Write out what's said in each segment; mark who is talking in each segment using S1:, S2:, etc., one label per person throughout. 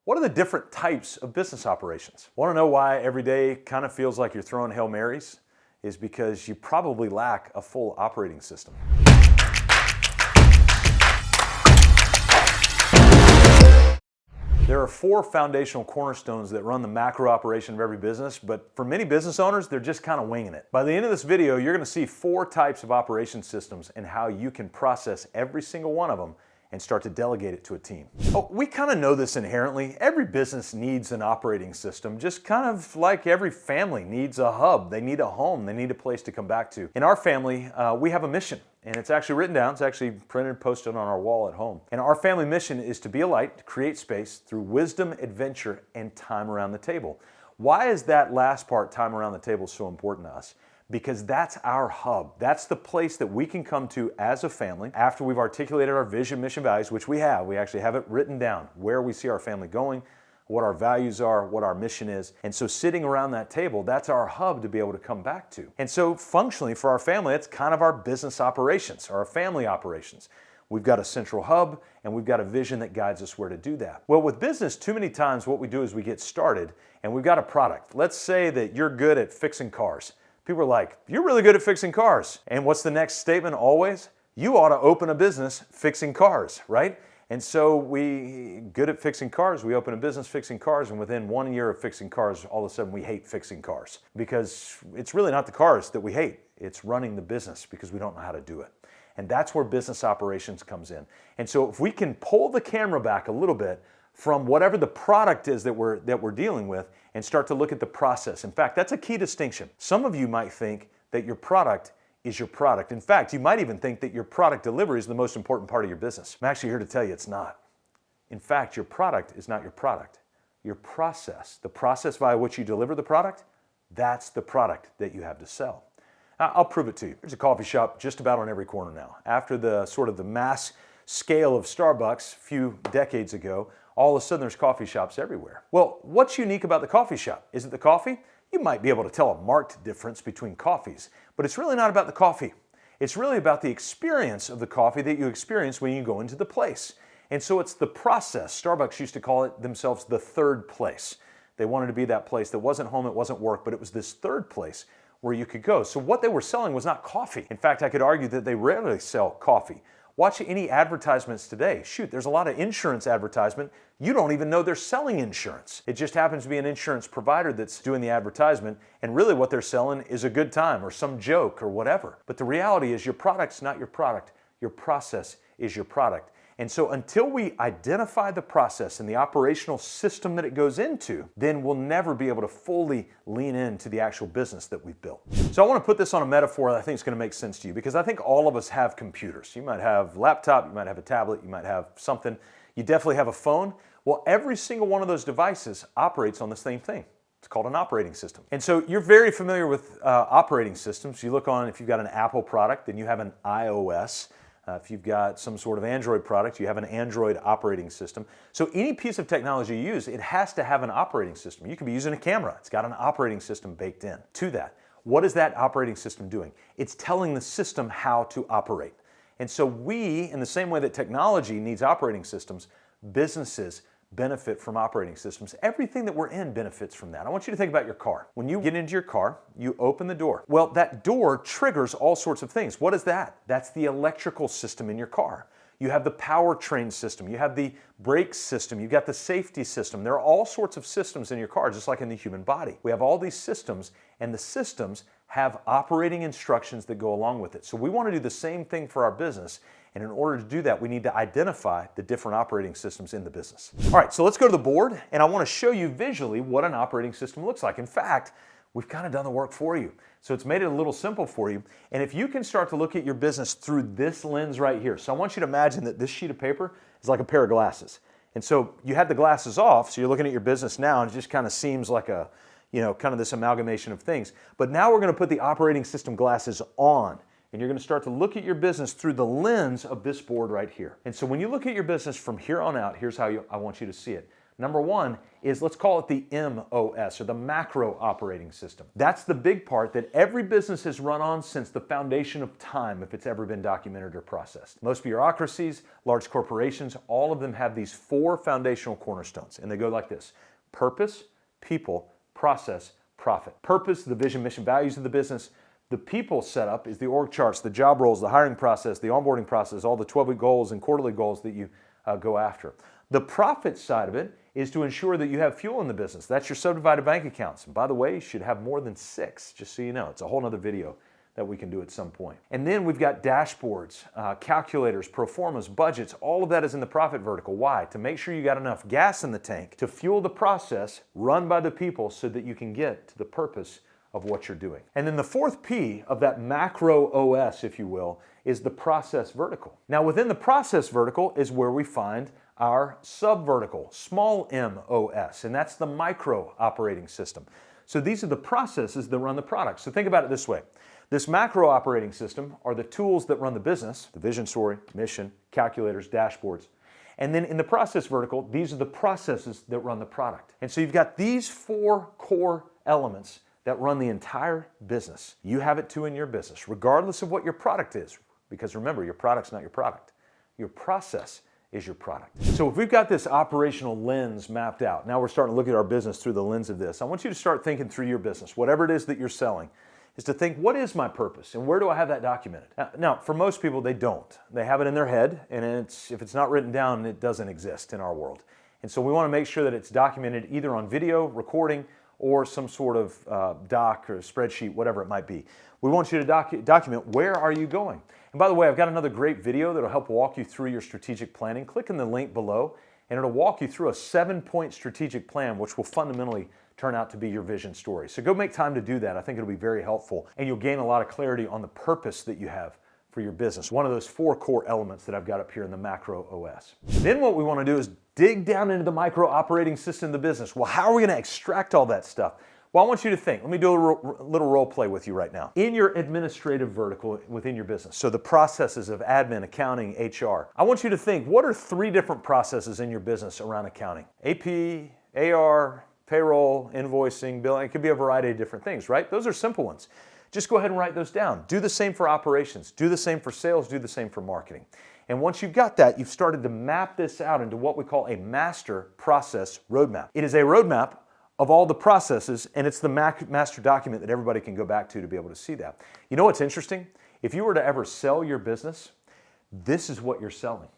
S1: What are the different types of business operations? Want to know why every day kind of feels like you're throwing Hail Marys? Is because you probably lack a full operating system. There are 4 foundational cornerstones that run the macro operation of every business, but for many business owners, they're just kind of winging it. By the end of this video, you're going to see 4 types of operation systems and how you can process every single one of them and start to delegate it to a team. Oh, we kind of know this inherently. Every business needs an operating system, just kind of like every family needs a hub. They need a home. They need a place to come back to. In our family, we have a mission, and it's actually written down. It's actually printed, posted on our wall at home. And our family mission is to be a light, to create space through wisdom, adventure, and time around the table. Why is that last part, time around the table, so important to us? Because that's our hub. That's the place that we can come to as a family after we've articulated our vision, mission, values, which we have. We actually have it written down, where we see our family going, what our values are, what our mission is. And so sitting around that table, that's our hub to be able to come back to. And so functionally for our family, it's kind of our business operations, our family operations. We've got a central hub and we've got a vision that guides us where to do that. Well, with business, too many times what we do is we get started and we've got a product. Let's say that you're good at fixing cars. People are like, you're really good at fixing cars. And what's the next statement always? You ought to open a business fixing cars, right? And so good at fixing cars, we open a business fixing cars, and within 1 year of fixing cars, all of a sudden we hate fixing cars. Because it's really not the cars that we hate, it's running the business because we don't know how to do it. And that's where business operations comes in. And so if we can pull the camera back a little bit from whatever the product is that we're dealing with and start to look at the process. In fact, that's a key distinction. Some of you might think that your product is your product. In fact, you might even think that your product delivery is the most important part of your business. I'm actually here to tell you it's not. In fact, your product is not your product. Your process, the process via which you deliver the product, that's the product that you have to sell. Now, I'll prove it to you. There's a coffee shop just about on every corner now. After the sort of the mass scale of Starbucks a few decades ago, all of a sudden there's coffee shops everywhere. Well, what's unique about the coffee shop? Is it the coffee? You might be able to tell a marked difference between coffees, but it's really not about the coffee. It's really about the experience of the coffee that you experience when you go into the place. And so it's the process. Starbucks used to call it themselves the third place. They wanted to be that place that wasn't home, it wasn't work, but it was this third place where you could go. So what they were selling was not coffee. In fact, I could argue that they rarely sell coffee. Watch any advertisements today. Shoot, there's a lot of insurance advertisement. You don't even know they're selling insurance. It just happens to be an insurance provider that's doing the advertisement, and really what they're selling is a good time or some joke or whatever. But the reality is your product's not your product. Your process is your product. And so until we identify the process and the operational system that it goes into, then we'll never be able to fully lean into the actual business that we've built. So I want to put this on a metaphor that I think is going to make sense to you, because I think all of us have computers. You might have a laptop, you might have a tablet, you might have something. You definitely have a phone. Well, every single one of those devices operates on the same thing. It's called an operating system. And so you're very familiar with operating systems. You look on, if you've got an Apple product, then you have an iOS. If you've got some sort of Android product, you have an Android operating system. So any piece of technology you use, it has to have an operating system. You could be using a camera. It's got an operating system baked in to that. What is that operating system doing? It's telling the system how to operate. And so we, in the same way that technology needs operating systems, businesses benefit from operating systems. Everything that we're in benefits from that. I want you to think about your car. When you get into your car, you open the door. Well, that door triggers all sorts of things. What is that? That's the electrical system in your car. You have the powertrain system. You have the brake system. You've got the safety system. There are all sorts of systems in your car, just like in the human body. We have all these systems, and the systems have operating instructions that go along with it. So we want to do the same thing for our business. And in order to do that, we need to identify the different operating systems in the business. All right, so let's go to the board, and I want to show you visually what an operating system looks like. In fact, we've kind of done the work for you. So it's made it a little simple for you. And if you can start to look at your business through this lens right here. So I want you to imagine that this sheet of paper is like a pair of glasses. And so you had the glasses off, so you're looking at your business now, and it just kind of seems like a, kind of this amalgamation of things. But now we're going to put the operating system glasses on. And you're going to start to look at your business through the lens of this board right here. And so when you look at your business from here on out, here's how I want you to see it. Number one is, let's call it the MOS, or the macro operating system. That's the big part that every business has run on since the foundation of time, if it's ever been documented or processed. Most bureaucracies, large corporations, all of them have these 4 foundational cornerstones, and they go like this: purpose, people, process, profit. Purpose, the vision, mission, values of the business. The people setup is the org charts, the job roles, the hiring process, the onboarding process, all the 12-week goals and quarterly goals that you go after. The profit side of it is to ensure that you have fuel in the business. That's your subdivided bank accounts. And by the way, you should have more than 6, just so you know. It's a whole other video that we can do at some point. And then we've got dashboards, calculators, pro formas, budgets. All of that is in the profit vertical. Why? To make sure you got enough gas in the tank to fuel the process run by the people so that you can get to the purpose of what you're doing. And then the 4th P of that macro OS, if you will, is the process vertical. Now within the process vertical is where we find our sub-vertical, small MOS, and that's the micro operating system. So these are the processes that run the product. So think about it this way. This macro operating system are the tools that run the business, the vision story, mission, calculators, dashboards. And then in the process vertical, these are the processes that run the product. And so you've got these 4 core elements that run the entire business. You have it too in your business, regardless of what your product is. Because remember, your product's not your product. Your process is your product. So if we've got this operational lens mapped out, now we're starting to look at our business through the lens of this. I want you to start thinking through your business, whatever it is that you're selling, is to think, what is my purpose and where do I have that documented? Now, for most people, they don't. They have it in their head, and if it's not written down, it doesn't exist in our world. And so we want to make sure that it's documented either on video, recording, or some sort of doc or spreadsheet, whatever it might be. We want you to document, where are you going? And by the way, I've got another great video that'll help walk you through your strategic planning. Click in the link below, and it'll walk you through a 7-point strategic plan, which will fundamentally turn out to be your vision story. So go make time to do that. I think it'll be very helpful, and you'll gain a lot of clarity on the purpose that you have for your business. One of those 4 core elements that I've got up here in the macro OS. Then what we want to do is dig down into the micro operating system of the business. Well, how are we going to extract all that stuff? Well, I want you to think. Let me do a little role play with you right now. In your administrative vertical within your business, so the processes of admin, accounting, HR, I want you to think, what are 3 different processes in your business around accounting? AP, AR, payroll, invoicing, billing. It could be a variety of different things, right? Those are simple ones. Just go ahead and write those down. Do the same for operations. Do the same for sales. Do the same for marketing. And once you've got that, you've started to map this out into what we call a master process roadmap. It is a roadmap of all the processes, and it's the master document that everybody can go back to be able to see that. You know what's interesting? If you were to ever sell your business, this is what you're selling.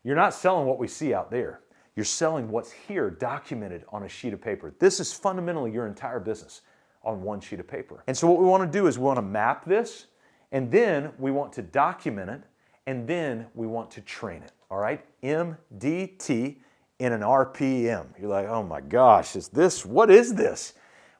S1: You're not selling what we see out there. You're selling what's here documented on a sheet of paper. This is fundamentally your entire business on one sheet of paper. And so what we want to do is we want to map this, and then we want to document it, and then we want to train it. All right? MDT in an RPM. You're like, oh my gosh, what is this?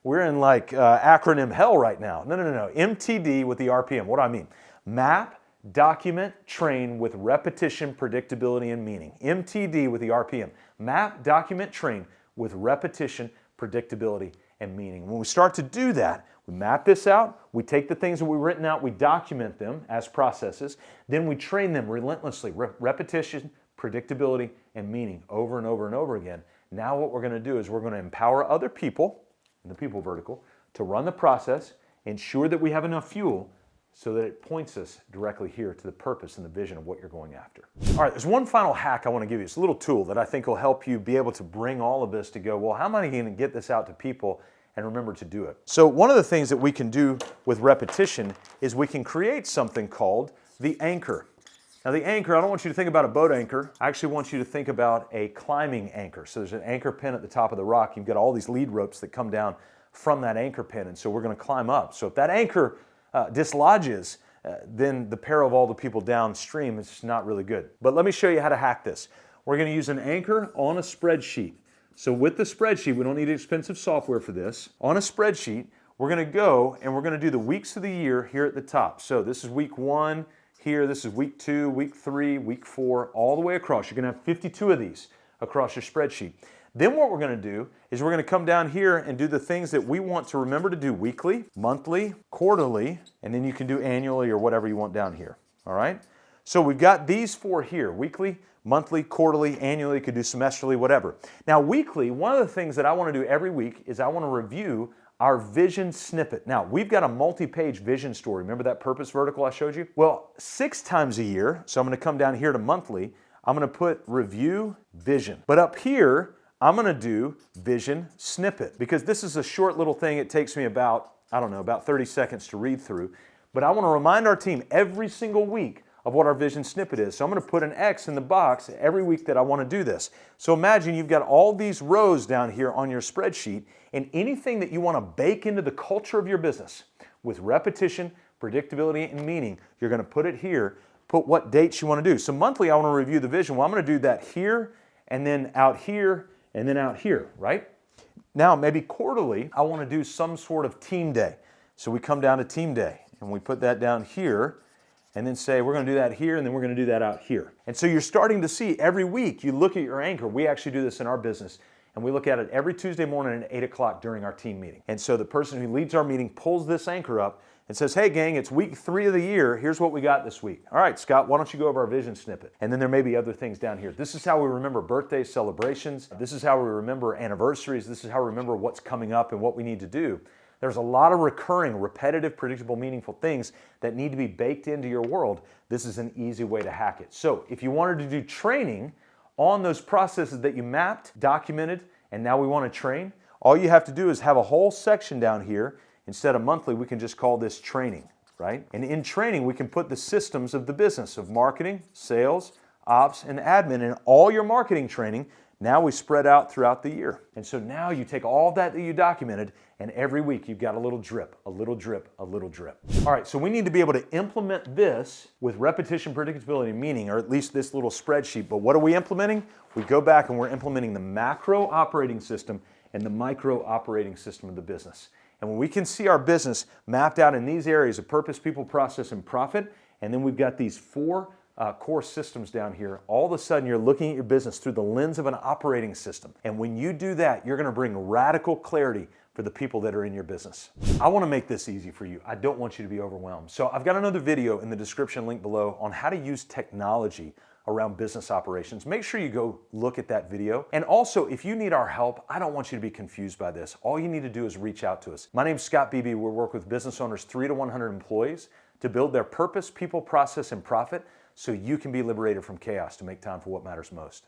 S1: We're in like acronym hell right now. No. MTD with the RPM. What do I mean? Map, document, train with repetition, predictability, and meaning. MTD with the RPM. Map, document, train with repetition, predictability, and meaning. When we start to do that, we map this out, we take the things that we've written out, we document them as processes, then we train them relentlessly, repetition, predictability, and meaning over and over and over again. Now what we're going to do is we're going to empower other people, in the people vertical, to run the process, ensure that we have enough fuel so that it points us directly here to the purpose and the vision of what you're going after. All right, there's one final hack I want to give you. It's a little tool that I think will help you be able to bring all of this to go, well, how am I going to get this out to people and remember to do it? So one of the things that we can do with repetition is we can create something called the anchor. Now the anchor, I don't want you to think about a boat anchor. I actually want you to think about a climbing anchor. So there's an anchor pin at the top of the rock. You've got all these lead ropes that come down from that anchor pin, and so we're going to climb up. So if that anchor dislodges, then the peril of all the people downstream is not really good. But let me show you how to hack this. We're going to use an anchor on a spreadsheet. So with the spreadsheet, we don't need expensive software for this. On a spreadsheet, we're going to go and we're going to do the weeks of the year here at the top. So this is week 1 here, this is week 2, week 3, week 4, all the way across. You're going to have 52 of these across your spreadsheet. Then what we're going to do is we're going to come down here and do the things that we want to remember to do weekly, monthly, quarterly, and then you can do annually or whatever you want down here. All right? So we've got these four here: weekly, monthly, quarterly, annually, could do semesterly, whatever. Now weekly, one of the things that I want to do every week is I want to review our vision snippet. Now, we've got a multi-page vision story. Remember that purpose vertical I showed you? Well, 6 times a year, so I'm going to come down here to monthly, I'm going to put review vision. But up here, I'm going to do vision snippet, because this is a short little thing. It takes me about, I don't know, about 30 seconds to read through. But I want to remind our team every single week of what our vision snippet is. So I'm going to put an X in the box every week that I want to do this. So imagine you've got all these rows down here on your spreadsheet, and anything that you want to bake into the culture of your business with repetition, predictability, and meaning, you're going to put it here, put what dates you want to do. So monthly, I want to review the vision. Well, I'm going to do that here, and then out here, and then out here, right? Now, maybe quarterly, I want to do some sort of team day. So we come down to team day, and we put that down here, and then say we're going to do that here, and then we're going to do that out here. And so you're starting to see every week, you look at your anchor. We actually do this in our business, and we look at it every Tuesday morning at 8 o'clock during our team meeting. And so the person who leads our meeting pulls this anchor up and says, hey gang, it's week 3 of the year. Here's what we got this week. All right, Scott, why don't you go over our vision snippet? And then there may be other things down here. This is how we remember birthdays, celebrations. This is how we remember anniversaries. This is how we remember what's coming up and what we need to do. There's a lot of recurring, repetitive, predictable, meaningful things that need to be baked into your world. This is an easy way to hack it. So if you wanted to do training on those processes that you mapped, documented, and now we want to train, all you have to do is have a whole section down here. Instead of monthly, we can just call this training, right? And in training, we can put the systems of the business of marketing, sales, ops, and admin, and all your marketing training. Now we spread out throughout the year. And so now you take all that you documented, and every week you've got a little drip, a little drip, a little drip. All right, so we need to be able to implement this with repetition, predictability, meaning, or at least this little spreadsheet. But what are we implementing? We go back and we're implementing the macro operating system and the micro operating system of the business. And when we can see our business mapped out in these areas of purpose, people, process, and profit, and then we've got these 4 core systems down here, all of a sudden you're looking at your business through the lens of an operating system. And when you do that, you're going to bring radical clarity for the people that are in your business. I want to make this easy for you. I don't want you to be overwhelmed. So I've got another video in the description link below on how to use technology around business operations. Make sure you go look at that video. And also, if you need our help, I don't want you to be confused by this. All you need to do is reach out to us. My name's Scott Beebe. We work with business owners 3 to 100 employees to build their purpose, people, process, and profit so you can be liberated from chaos to make time for what matters most.